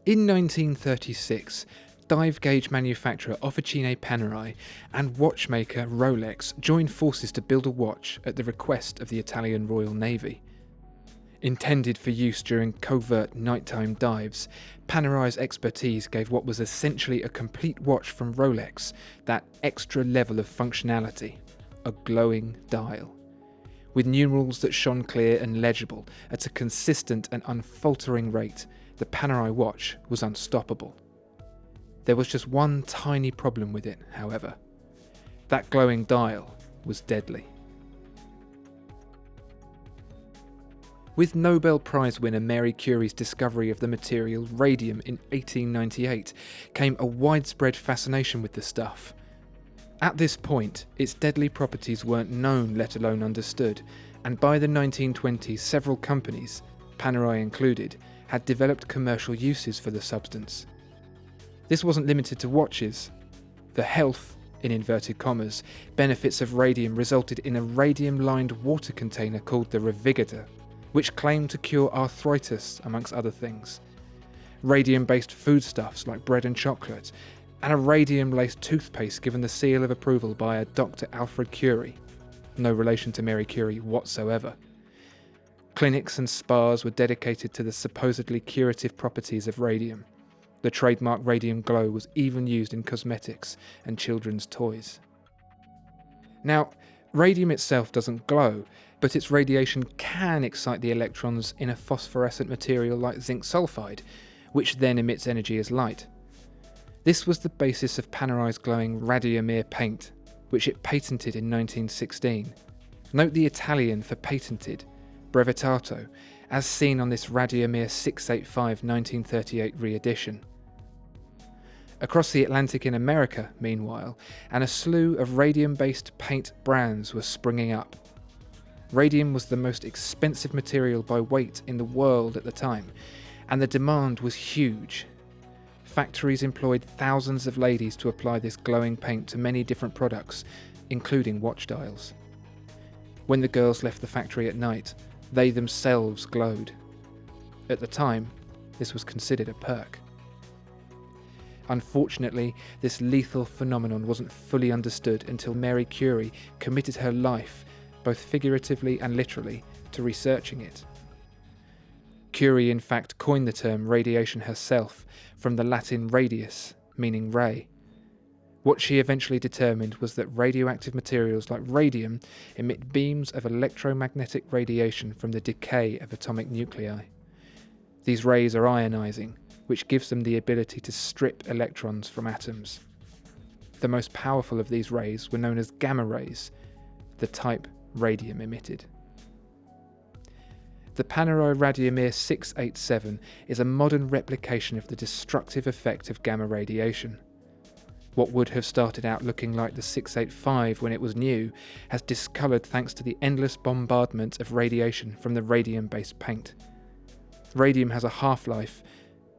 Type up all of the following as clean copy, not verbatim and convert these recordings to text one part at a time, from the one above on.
In 1936, dive gauge manufacturer Officine Panerai and watchmaker Rolex joined forces to build a watch at the request of the Italian Royal Navy. Intended for use during covert nighttime dives, Panerai's expertise gave what was essentially a complete watch from Rolex that extra level of functionality, a glowing dial. With numerals that shone clear and legible at a consistent and unfaltering rate, the Panerai watch was unstoppable. There was just one tiny problem with it, however. That glowing dial was deadly. With Nobel Prize winner Marie Curie's discovery of the material radium in 1898 came a widespread fascination with the stuff. At this point, its deadly properties weren't known, let alone understood, and by the 1920s several companies, Panerai included, had developed commercial uses for the substance. This wasn't limited to watches. The health, in inverted commas, benefits of radium resulted in a radium-lined water container called the Brevettato, which claimed to cure arthritis, amongst other things. Radium-based foodstuffs like bread and chocolate, and a radium-laced toothpaste given the seal of approval by a Dr. Alfred Curie, no relation to Marie Curie whatsoever. Clinics and spas were dedicated to the supposedly curative properties of radium. The trademark radium glow was even used in cosmetics and children's toys. Now, radium itself doesn't glow, but its radiation can excite the electrons in a phosphorescent material like zinc sulfide, which then emits energy as light. This was the basis of Panerai's glowing Radiomir paint, which it patented in 1916. Note the Italian for patented, Brevettato, as seen on this Radiomir 685 1938 re-edition. Across the Atlantic in America, meanwhile, and a slew of radium-based paint brands were springing up. Radium was the most expensive material by weight in the world at the time, and the demand was huge. Factories employed thousands of ladies to apply this glowing paint to many different products, including watch dials. When the girls left the factory at night, they themselves glowed. At the time, this was considered a perk. Unfortunately, this lethal phenomenon wasn't fully understood until Marie Curie committed her life, both figuratively and literally, to researching it. Curie in fact coined the term radiation herself, from the Latin radius, meaning ray. What she eventually determined was that radioactive materials like radium emit beams of electromagnetic radiation from the decay of atomic nuclei. These rays are ionizing, which gives them the ability to strip electrons from atoms. The most powerful of these rays were known as gamma rays, the type radium emitted. The Panerai Radiomir 687 is a modern replication of the destructive effect of gamma radiation. What would have started out looking like the 685 when it was new has discoloured thanks to the endless bombardment of radiation from the radium-based paint. Radium has a half-life,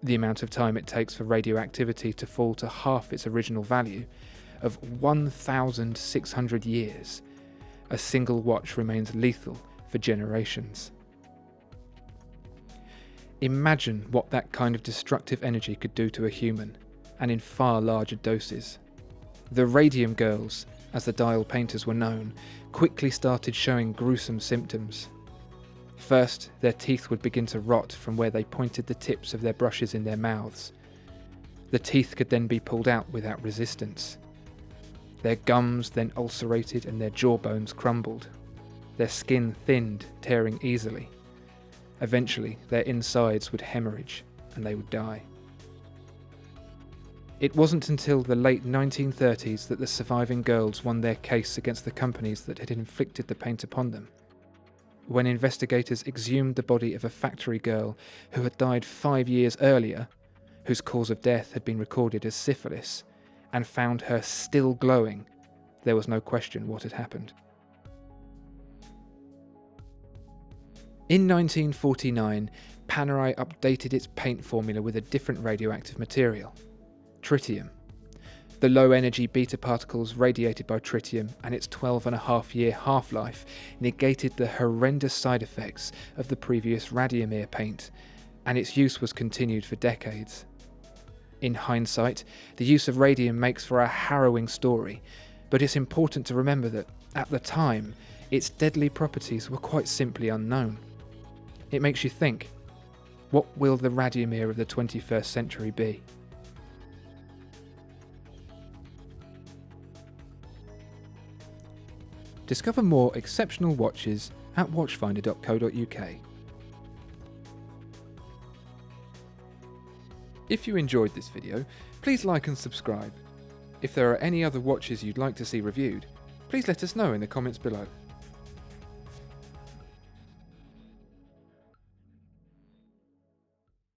the amount of time it takes for radioactivity to fall to half its original value, of 1,600 years. A single watch remains lethal for generations. Imagine what that kind of destructive energy could do to a human, and in far larger doses. The Radium Girls, as the dial painters were known, quickly started showing gruesome symptoms. First, their teeth would begin to rot from where they pointed the tips of their brushes in their mouths. The teeth could then be pulled out without resistance. Their gums then ulcerated and their jawbones crumbled. Their skin thinned, tearing easily. Eventually, their insides would hemorrhage and they would die. It wasn't until the late 1930s that the surviving girls won their case against the companies that had inflicted the paint upon them. When investigators exhumed the body of a factory girl who had died 5 years earlier, whose cause of death had been recorded as syphilis, and found her still glowing, there was no question what had happened. In 1949, Panerai updated its paint formula with a different radioactive material, tritium. The low-energy beta particles radiated by tritium and its 12.5-year half-life negated the horrendous side effects of the previous Radiomir paint, and its use was continued for decades. In hindsight, the use of radium makes for a harrowing story, but it's important to remember that, at the time, its deadly properties were quite simply unknown. It makes you think, what will the Radiomir of the 21st century be? Discover more exceptional watches at watchfinder.co.uk. If you enjoyed this video, please like and subscribe. If there are any other watches you'd like to see reviewed, please let us know in the comments below.